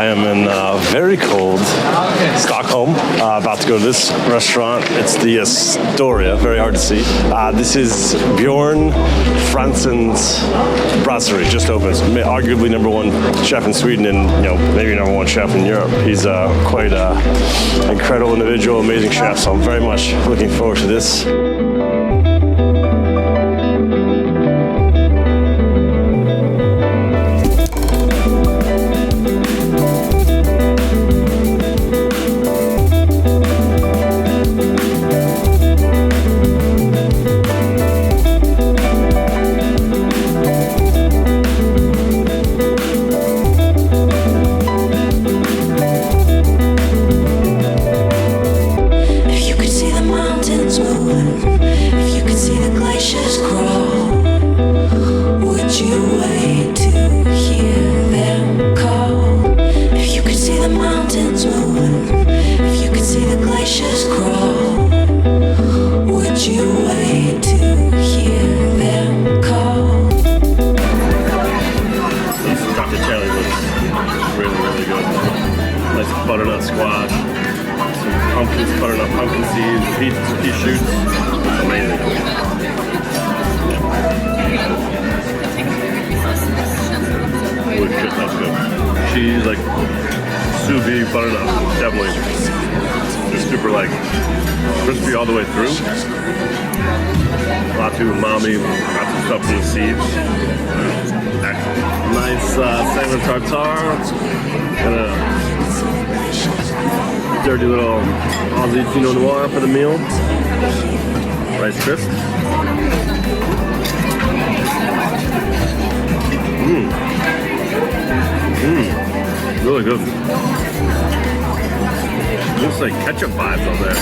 am in very cold Stockholm, about to go to this restaurant. It's the Astoria, very hard to see. This is Björn Frantzéns Brasserie, just opened. It's arguably #1 chef in Sweden and maybe #1 chef in Europe. He's quite an incredible individual, amazing chef, so I'm very much looking forward to this. Butternut squash, some pumpkins, butternut pumpkin seeds, pea shoots. It's amazing. Holy shit, that's good. Cheese, like sous vide butternut, definitely. Just super crispy all the way through. Lots of umami, lots of stuff from the seeds. Excellent. Nice salmon tartare. Dirty little Aussie Pinot Noir for the meal. Rice crisp. Really good. Looks like ketchup vibes on there.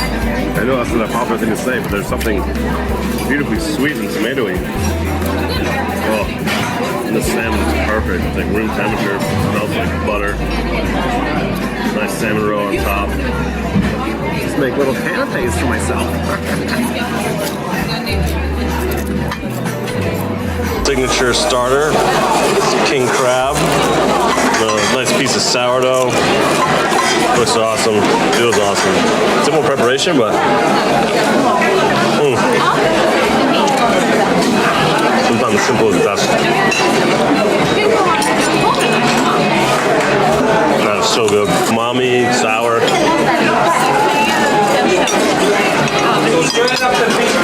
I know that's not a popular thing to say, but there's something beautifully sweet and tomatoey. Oh, and the salmon is perfect. It's like room temperature. Smells like butter. Nice salmon roll on top. Just make little canapes for myself. Signature starter, king crab. Nice piece of sourdough. Looks awesome. Feels awesome. Simple preparation, but sometimes simple is best. That is so good. Umami, sour.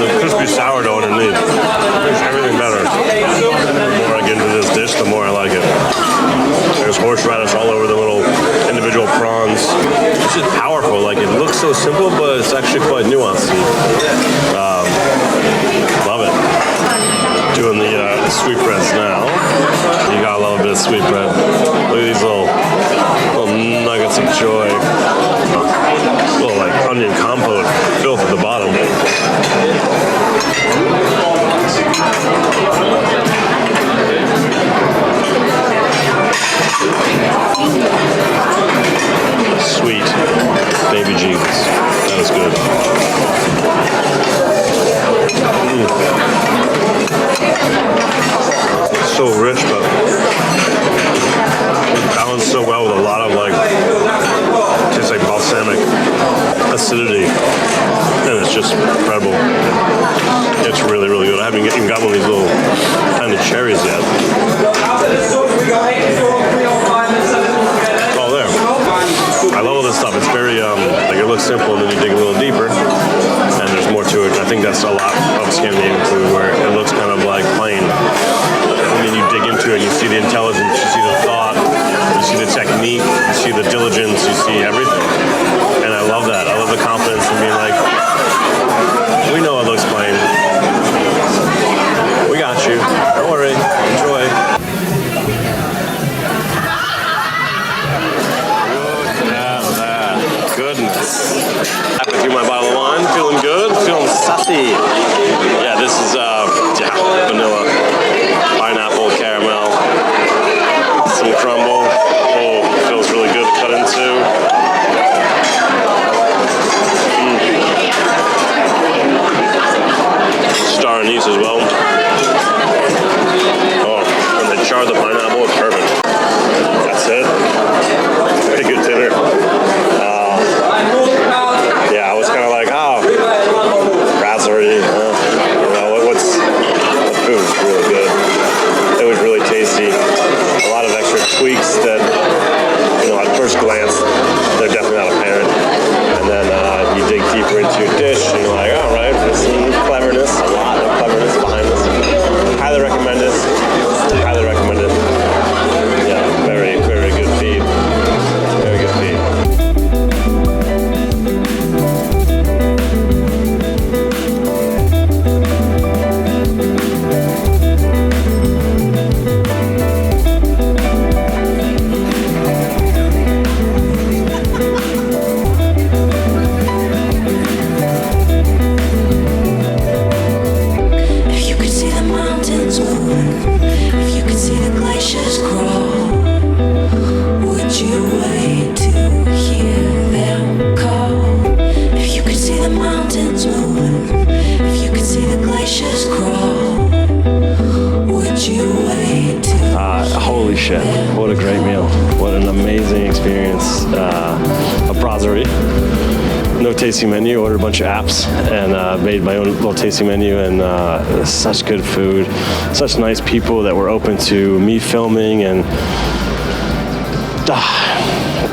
The crispy sourdough underneath makes everything better. The more I get into this dish, the more I like it. There's horseradish all over the little individual prawns. It's just powerful. Like, it looks so simple, but it's actually quite nuanced. Love it. Doing the sweetbreads now. You gotta love a bit of sweetbread. Look at these little nuggets of joy. Little onion compote filled at the bottom. Sweet baby jeans. That is good. It's so rich, but balanced so well with a lot of tastes like balsamic acidity, and it's just incredible. It's really, really good. I haven't even got one of these little tiny cherries yet. Oh, there. I love all this stuff. It's very, it looks simple, and then you dig a little deeper, and there's more to it. I think that's a lot of Scandinavian food, where it looks kind of plain, and then you dig into it, and you see the intelligence, you see the thought, you see the technique, you see the diligence, you see everything. And I love that. I love the confidence in being like, we know it looks plain. We got you. Don't worry. Enjoy. Goodness. Halfway through my bottle of wine, feeling good, feeling sassy. Yeah, this is vanilla, pineapple, caramel, some crumble. Oh, feels really good to cut into. Star anise as well. Oh, and they char the pineapple, it's perfect. That's it. What a great meal. What an amazing experience. A brasserie. No tasting menu, ordered a bunch of apps and made my own little tasting menu, and such good food, such nice people that were open to me filming, and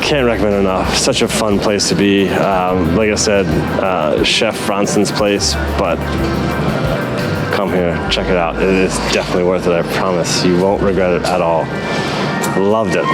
can't recommend it enough. Such a fun place to be. Like I said, Chef Frantzén's place, but come here, check it out. It is definitely worth it, I promise. You won't regret it at all. Loved it.